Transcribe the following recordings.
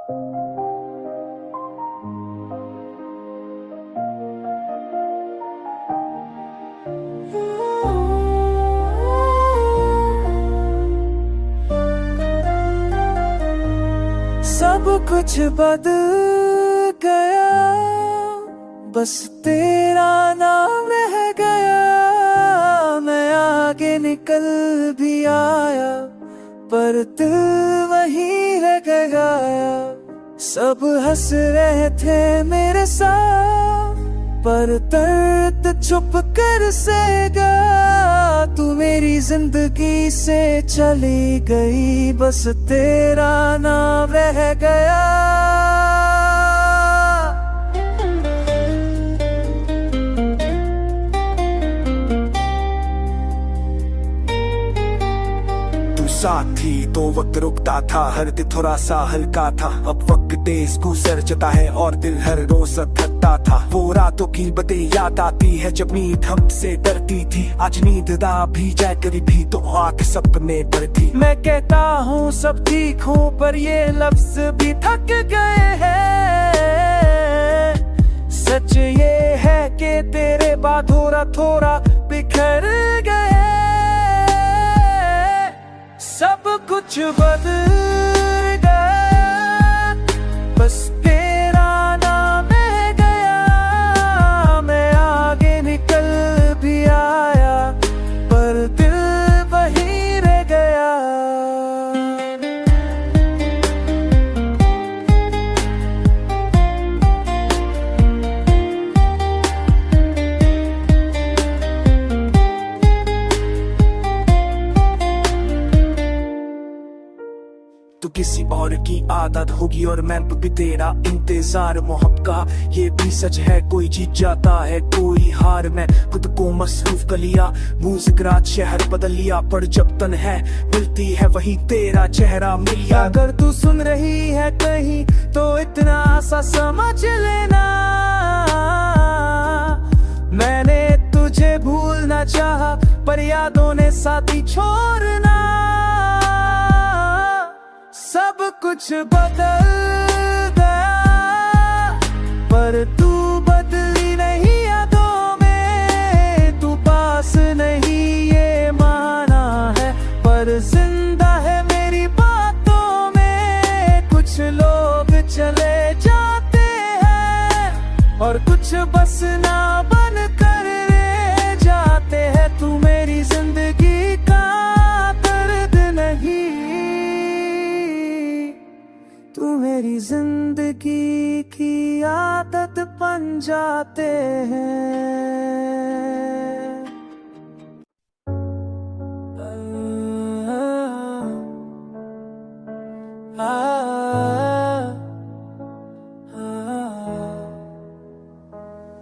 सब कुछ बदल गया, बस तेरा नाम रह गया। मैं आगे निकल भी आया, पर दिल वहीं रह गया। सब हंस रहे थे मेरे साथ, पर दर्द चुप कर सेगा। तू मेरी जिंदगी से चली गई, बस तेरा नाम रह गया। साथ थी तो वक्त रुकता था, हर दिन थोड़ा सा हल्का था। अब वक्त तेज गुजर जाता है और दिल हर रोज थकता था। वो रातों की बातें याद आती है जब नींद हमसे डरती थी। आज नींद ना भी जाए कभी भी तो आँख सपने भरती। मैं कहता हूँ सब ठीक हूँ, पर ये लफ्ज भी थक गए हैं। सच ये है कि तेरे बाद थोड़ा थोड़ा बिखर गए। सब कुछ बदल गया, बस तेरा नाम रह गया। मैं आगे निकल भी आया, पर दिल वहीं रह गया। तो किसी और की आदत होगी और मैं भी तेरा इंतजार। मोहब्बत का ये भी सच है, कोई जीत जाता है कोई हार। मैं खुद को मसरूफ कर लिया, मुस्कुराहट शहर बदल लिया। पर जब तन है मिलती है वही तेरा चेहरा मिल गया। अगर तू सुन रही है कहीं तो इतना सा समझ लेना, मैंने तुझे भूलना चाहा पर यादों ने साथी छोड़ना। सब कुछ बदल गया, पर तू बदली नहीं यादों में। तू पास नहीं ये माना है, पर जिंदा है मेरी बातों में। कुछ लोग चले जाते हैं और कुछ बस ना बन कर रह जाते हैं। तू मेरी जिंदगी का दर्द नहीं, तू मेरी जिंदगी की आदत बन जाते हैं।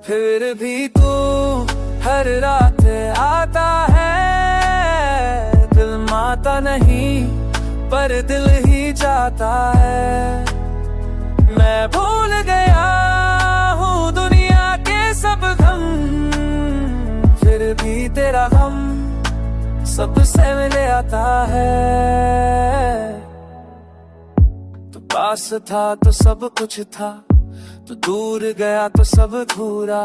फिर भी तू हर रात आता है। दिल माता नहीं पर दिल ही जाता है। मैं भूल गया हूँ दुनिया के सब गम, फिर भी तेरा गम सबसे मिले आता है। तू पास था तो सब कुछ था, तू दूर गया तो सब घूरा।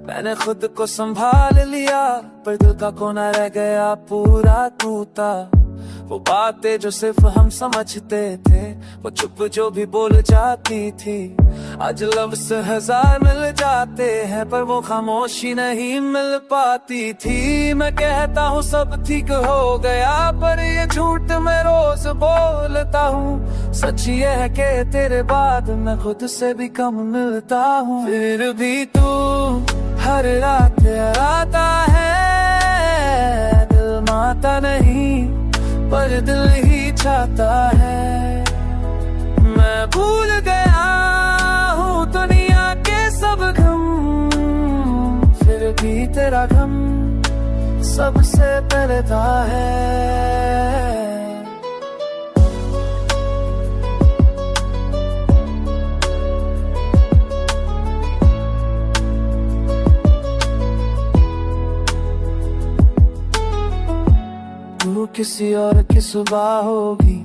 मैंने खुद को संभाल लिया, पर दिल का कोना रह गया पूरा टूटा। वो बातें जो सिर्फ हम समझते थे, वो चुप जो भी बोल जाती थी। आज लफ्ज़ हजार मिल जाते हैं, पर वो खामोशी नहीं मिल पाती थी। मैं कहता हूँ सब ठीक हो गया, पर ये झूठ मैं रोज बोलता हूँ। सच ये है कि तेरे बाद मैं खुद से भी कम मिलता हूँ। फिर भी तू हर रात आता है। दिल माता नहीं पर दिल ही चाहता है। मैं भूल गया हूँ दुनिया के सब गम, फिर भी तेरा गम सबसे पहले था है। किसी और की सुबह होगी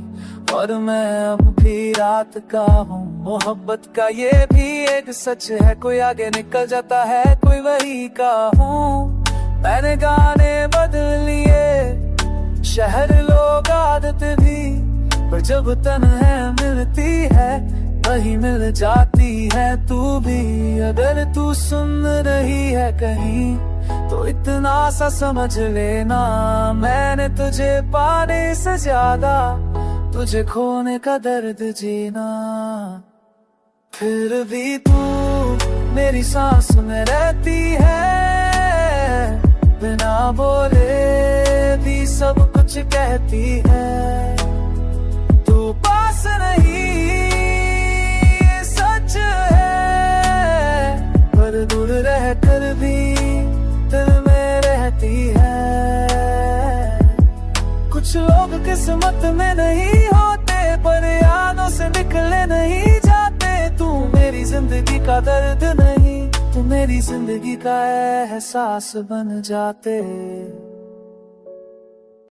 और मैं अब भी रात का हूँ। मोहब्बत का ये भी एक सच है, कोई आगे निकल जाता है, कोई वही का हूँ। मैंने गाने बदल लिए, शहर लोग आदत भी, पर जब तन्हाई मिलती है वही मिल जाती है तू भी। अगर तू सुन रही है कहीं तो इतना सा समझ लेना, मैंने तुझे पाने से ज्यादा तुझे खोने का दर्द जीना। फिर भी तू मेरी सांस में रहती है, बिना बोले भी सब कुछ कहती है। तू पास नहीं ये सच है, पर दूर रह कर भी दिल में रहती है। कुछ लोग किस्मत में नहीं होते, पर यादों से निकले नहीं जाते। तू मेरी जिंदगी का दर्द नहीं, तू मेरी जिंदगी का एहसास बन जाते।